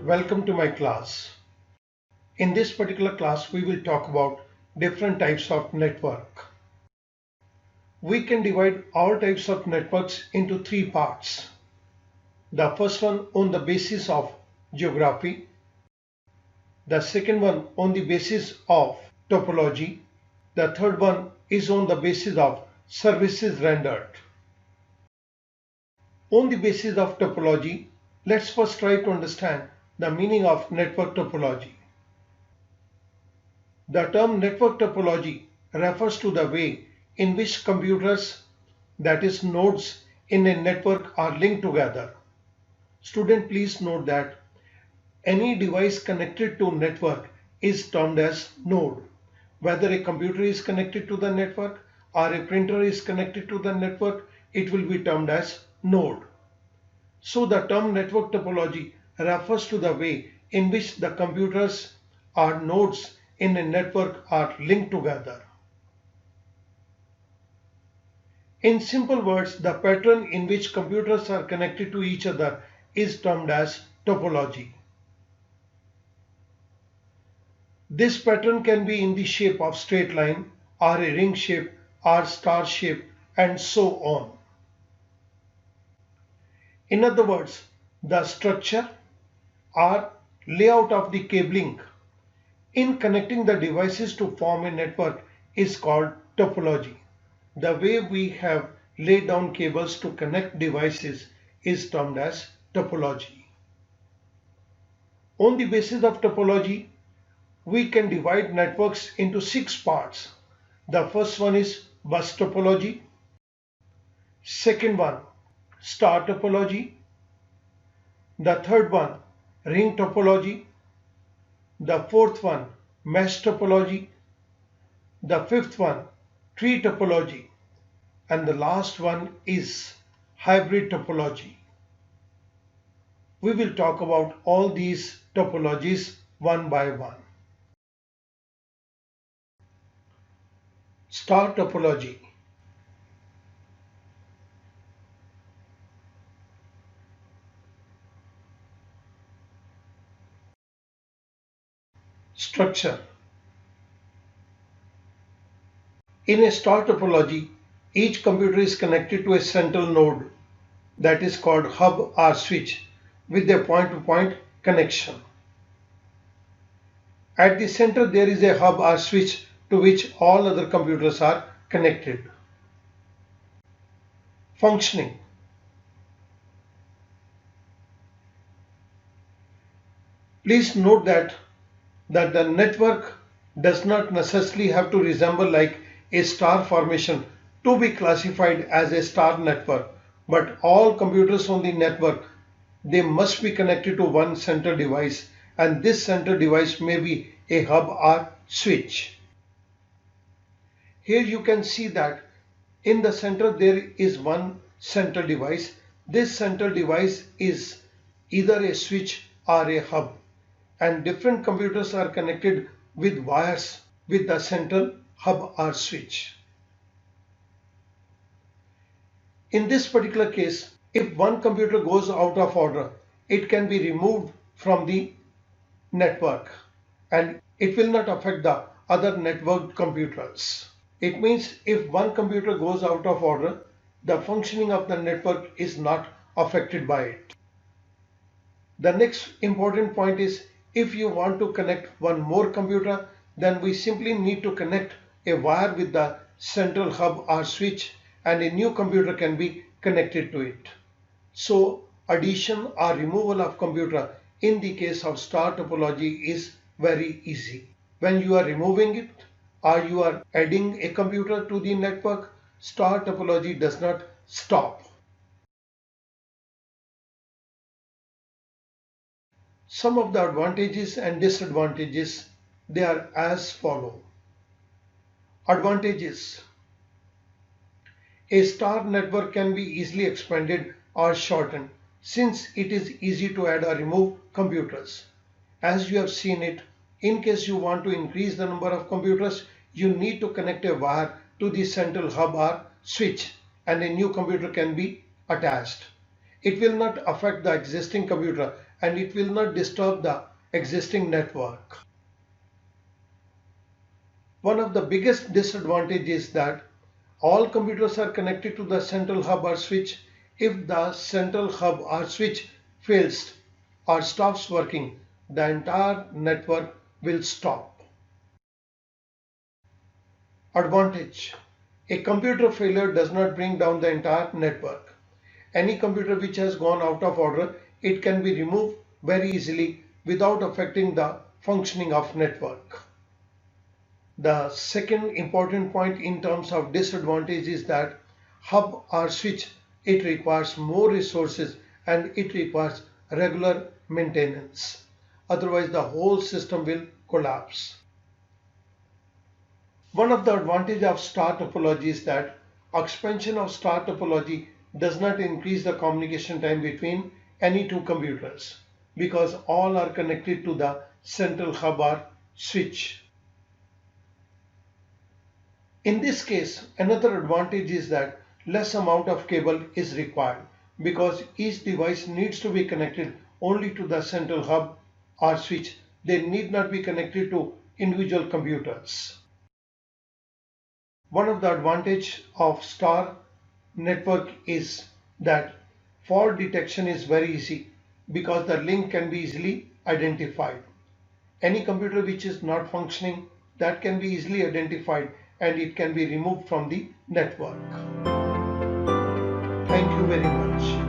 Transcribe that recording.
Welcome to my class. In this particular class, we will talk about different types of network. We can divide all types of networks into three parts. The first one on the basis of geography, the second one on the basis of topology, the third one is on the basis of services rendered. On the basis of topology, let's first try to understand the meaning of network topology. The term network topology refers to the way in which computers, that is nodes in a network, are linked together. Student, please note that any device connected to network is termed as node. Whether a computer is connected to the network or a printer is connected to the network, it will be termed as node. So the term network topology refers to the way in which the computers or nodes in a network are linked together. In simple words, the pattern in which computers are connected to each other is termed as topology. This pattern can be in the shape of straight line or a ring shape or star shape and so on. In other words, the structure or layout of the cabling in connecting the devices to form a network is called topology. The way we have laid down cables to connect devices is termed as topology. On the basis of topology, we can divide networks into 6 parts. The first one is bus topology. Second one, star topology. The third one, ring topology. The fourth one, mesh topology. The fifth one, tree topology. And the last one is hybrid topology. We will talk about all these topologies one by one. Star topology. Structure. In a star topology, each computer is connected to a central node that is called hub or switch with a point-to-point connection. At the center there is a hub or switch to which all other computers are connected. Functioning. Please note that the network does not necessarily have to resemble like a star formation to be classified as a star network, but all computers on the network, they must be connected to one central device, and this central device may be a hub or switch. Here you can see that in the center there is one central device. This central device is either a switch or a hub, and different computers are connected with wires with the central hub or switch. In this particular case, if one computer goes out of order, it can be removed from the network and it will not affect the other networked computers. It means if one computer goes out of order, the functioning of the network is not affected by it. The next important point is if you want to connect one more computer, then we simply need to connect a wire with the central hub or switch and a new computer can be connected to it. So addition or removal of computer in the case of star topology is very easy. When you are removing it or you are adding a computer to the network, star topology does not stop. Some of the advantages and disadvantages, they are as follow. Advantages. A star network can be easily expanded or shortened since it is easy to add or remove computers. As you have seen it, in case you want to increase the number of computers, you need to connect a wire to the central hub or switch and a new computer can be attached. It will not affect the existing computer and it will not disturb the existing network. One of the biggest disadvantages is that all computers are connected to the central hub or switch. If the central hub or switch fails or stops working, the entire network will stop. Advantage: a computer failure does not bring down the entire network. Any computer which has gone out of order, it can be removed very easily without affecting the functioning of network. The second important point in terms of disadvantage is that hub or switch, it requires more resources and it requires regular maintenance. Otherwise the whole system will collapse. One of the advantages of star topology is that expansion of star topology does not increase the communication time between any two computers because all are connected to the central hub or switch. In this case, another advantage is that less amount of cable is required because each device needs to be connected only to the central hub or switch. They need not be connected to individual computers. One of the advantages of star network is that fault detection is very easy because the link can be easily identified. Any computer which is not functioning, that can be easily identified and it can be removed from the network. Thank you very much.